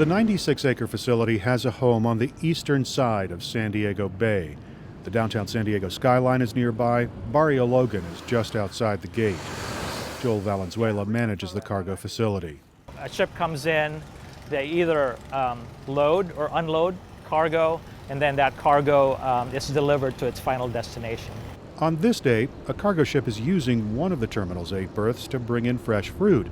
The 96-acre facility has a home on the eastern side of San Diego Bay. The downtown San Diego skyline is nearby. Barrio Logan is just outside the gate. Joel Valenzuela manages the cargo facility. A ship comes in, they either load or unload cargo, and then that cargo is delivered to its final destination. On this day, a cargo ship is using one of the terminal's 8 berths to bring in fresh fruit.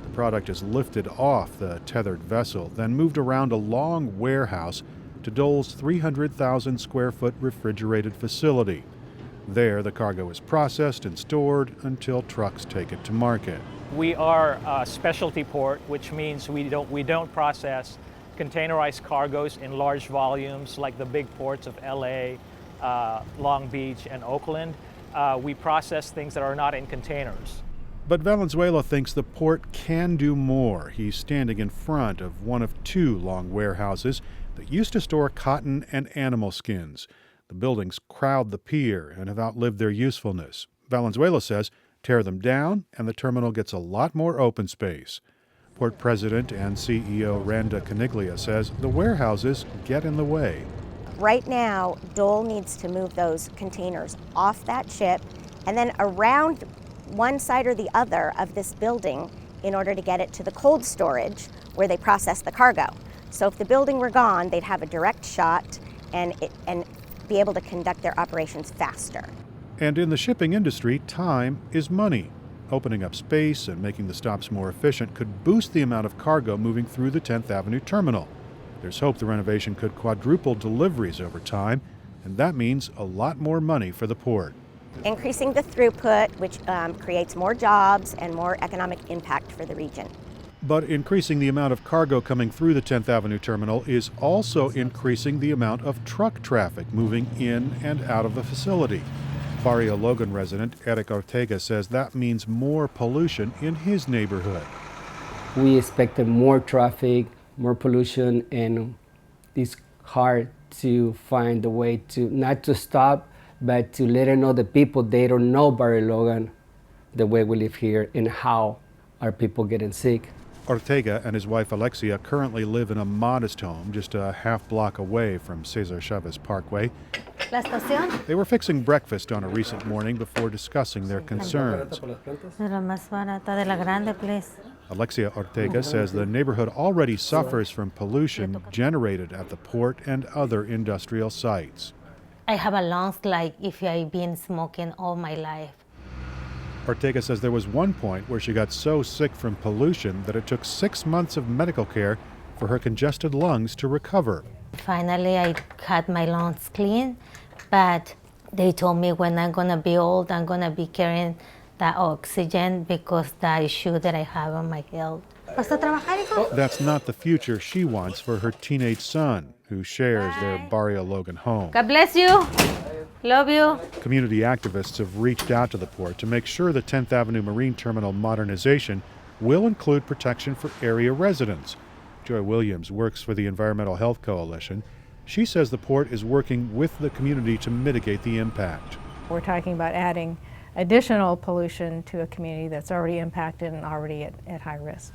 The product is lifted off the tethered vessel, then moved around a long warehouse to Dole's 300,000 square foot refrigerated facility. There, the cargo is processed and stored until trucks take it to market. We are a specialty port, which means we don't process containerized cargoes in large volumes like the big ports of LA, Long Beach, and Oakland. We process things that are not in containers. But Valenzuela thinks the port can do more. He's standing in front of one of 2 long warehouses that used to store cotton and animal skins. The buildings crowd the pier and have outlived their usefulness. Valenzuela says tear them down and the terminal gets a lot more open space. Port President and CEO Randa Caniglia says the warehouses get in the way. Right now, Dole needs to move those containers off that ship and then around one side or the other of this building in order to get it to the cold storage where they process the cargo. So if the building were gone, they'd have a direct shot and be able to conduct their operations faster. And in the shipping industry, time is money. Opening up space and making the stops more efficient could boost the amount of cargo moving through the 10th Avenue terminal. There's hope the renovation could quadruple deliveries over time, and that means a lot more money for the port. Increasing the throughput, which creates more jobs and more economic impact for the region. But increasing the amount of cargo coming through the 10th Avenue terminal is also increasing the amount of truck traffic moving in and out of the facility. Barrio Logan resident Erik Ortega says that means more pollution in his neighborhood. We expected more traffic, more pollution, and it's hard to find a way to not to stop, but to let the people they don't know Barrio Logan, the way we live here, and how are people getting sick. Ortega and his wife Alexia currently live in a modest home just a half block away from Cesar Chavez Parkway. They were fixing breakfast on a recent morning before discussing their concerns. Alexia Ortega says the neighborhood already suffers from pollution generated at the port and other industrial sites. I have a lungs like if I've been smoking all my life. Ortega says there was one point where she got so sick from pollution that it took 6 months of medical care for her congested lungs to recover. Finally, I had my lungs clean, but they told me when I'm gonna be old, I'm gonna be carrying that oxygen because the issue that I have on my health. That's not the future she wants for her teenage son, who shares their Barrio Logan home. God bless you. Love you. Community activists have reached out to the port to make sure the 10th Avenue Marine Terminal modernization will include protection for area residents. Joy Williams works for the Environmental Health Coalition. She says the port is working with the community to mitigate the impact. We're talking about adding additional pollution to a community that's already impacted and already at high risk.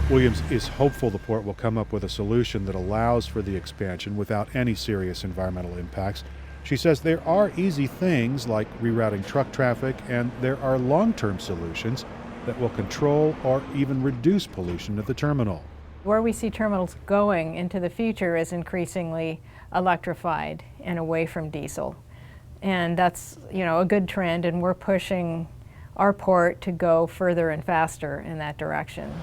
Williams is hopeful the port will come up with a solution that allows for the expansion without any serious environmental impacts. She says there are easy things like rerouting truck traffic, and there are long-term solutions that will control or even reduce pollution at the terminal. Where we see terminals going into the future is increasingly electrified and away from diesel. And that's, a good trend, and we're pushing our port to go further and faster in that direction.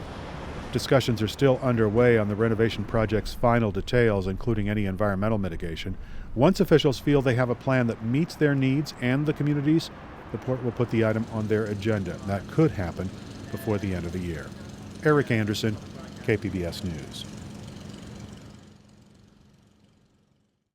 Discussions are still underway on the renovation project's final details, including any environmental mitigation. Once officials feel they have a plan that meets their needs and the communities, the port will put the item on their agenda. That could happen before the end of the year. Erik Anderson, KPBS News.